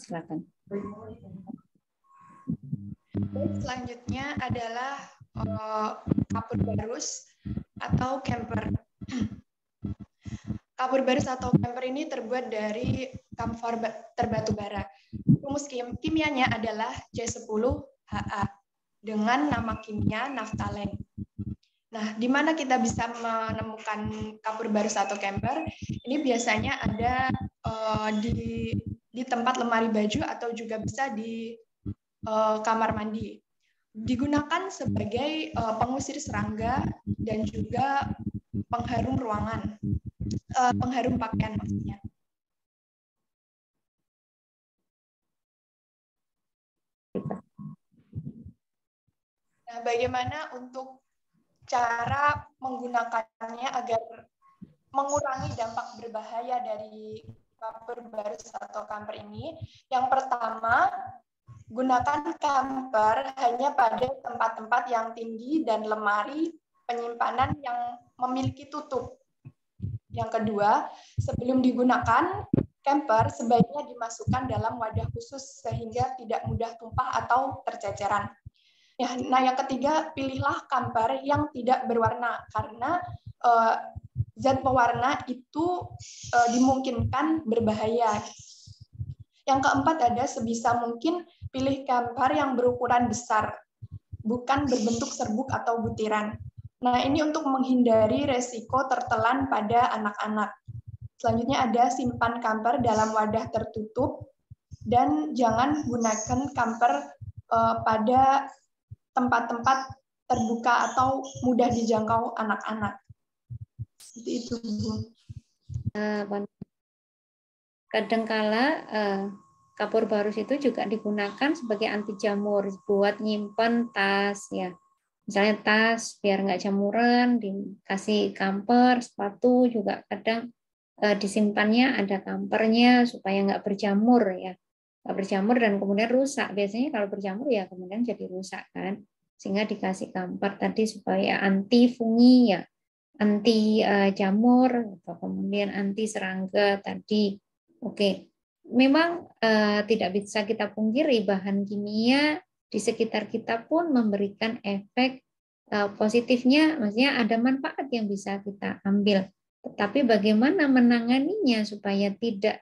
silakan. Selanjutnya adalah kapur barus atau camper. Kapur barus atau camper ini terbuat dari kamfor terbatu bara. Rumus kimianya adalah C10HA dengan nama kimia naftalen. Nah, di mana kita bisa menemukan kapur barus atau camper? Ini biasanya ada di tempat lemari baju atau juga bisa di kamar mandi. Digunakan sebagai pengusir serangga dan juga pengharum ruangan, pengharum pakaian maksudnya. Nah, bagaimana untuk cara menggunakannya agar mengurangi dampak berbahaya dari kapur barus atau camper ini? Yang pertama, gunakan camper hanya pada tempat-tempat yang tinggi dan lemari penyimpanan yang memiliki tutup. Yang kedua, sebelum digunakan, camper sebaiknya dimasukkan dalam wadah khusus sehingga tidak mudah tumpah atau terceceran. Ya, nah, yang ketiga, pilihlah camper yang tidak berwarna karena zat pewarna itu dimungkinkan berbahaya. Yang keempat ada sebisa mungkin pilih camper yang berukuran besar, bukan berbentuk serbuk atau butiran. Nah, ini untuk menghindari resiko tertelan pada anak-anak. Selanjutnya ada simpan camper dalam wadah tertutup dan jangan gunakan camper pada tempat-tempat terbuka atau mudah dijangkau anak-anak. Seperti itu, Bu. Kadangkala kapur barus itu juga digunakan sebagai anti jamur buat nyimpen tas ya. Misalnya tas biar nggak jamuran, dikasih kamper, sepatu juga kadang disimpannya ada kampernya supaya nggak berjamur ya. Nggak berjamur dan kemudian rusak. Biasanya kalau berjamur ya kemudian jadi rusak kan. Sehingga dikasih kamper tadi supaya anti fungi ya, anti jamur atau kemudian anti serangga tadi. Oke, memang tidak bisa kita pungkiri bahan kimia di sekitar kita pun memberikan efek positifnya, maksudnya ada manfaat yang bisa kita ambil. Tetapi bagaimana menanganinya supaya tidak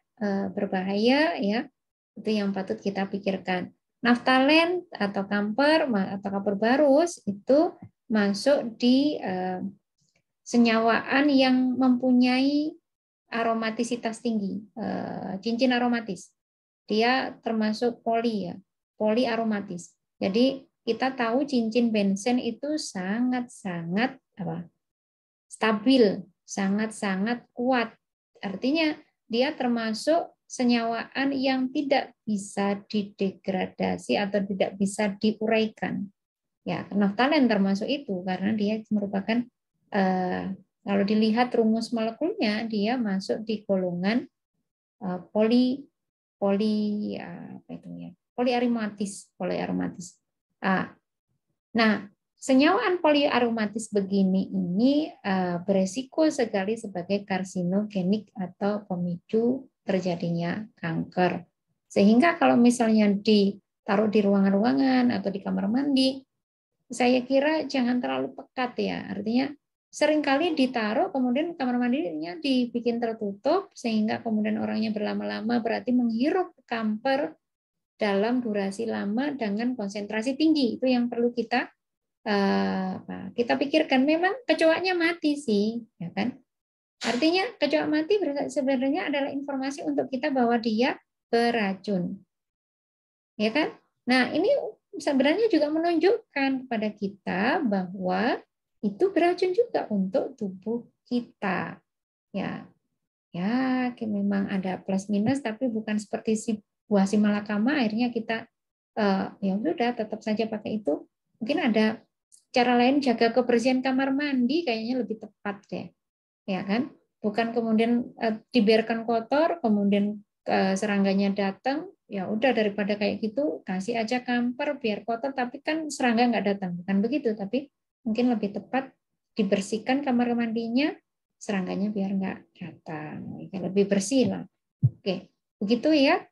berbahaya ya, itu yang patut kita pikirkan. Naftalen atau kamper atau kapur barus itu masuk di senyawaan yang mempunyai aromatisitas tinggi, cincin aromatis. Dia termasuk poli ya, poli aromatis. Jadi kita tahu cincin benzen itu sangat-sangat stabil, sangat-sangat kuat. Artinya dia termasuk senyawaan yang tidak bisa didegradasi atau tidak bisa diuraikan. Ya, naftalen termasuk itu karena dia merupakan kalau dilihat rumus molekulnya dia masuk di golongan poliaromatis. Nah, senyawaan poliaromatis begini ini beresiko sekali sebagai karsinogenik atau pemicu terjadinya kanker. Sehingga kalau misalnya ditaruh di ruangan-ruangan atau di kamar mandi, saya kira jangan terlalu pekat ya. Artinya seringkali ditaruh, kemudian kamar mandinya dibikin tertutup, sehingga kemudian orangnya berlama-lama berarti menghirup kamper dalam durasi lama dengan konsentrasi tinggi. Itu yang perlu kita pikirkan. Memang kecoaknya mati sih, ya kan? Artinya kecoak mati sebenarnya adalah informasi untuk kita bahwa dia beracun, ya kan? Nah, ini sebenarnya juga menunjukkan kepada kita bahwa itu beracun juga untuk tubuh kita. Ya, memang ada plus minus, tapi bukan seperti buah si malakama. Akhirnya kita ya sudah tetap saja pakai itu. Mungkin ada cara lain jaga kebersihan kamar mandi, kayaknya lebih tepat deh, ya kan? Bukan kemudian dibiarkan kotor, kemudian serangganya datang. Ya udah daripada kayak gitu kasih aja kamper biar kotor, tapi kan serangga nggak datang. Bukan begitu, tapi mungkin lebih tepat dibersihkan kamar mandinya, serangganya biar nggak datang, lebih bersih lah. Oke, begitu ya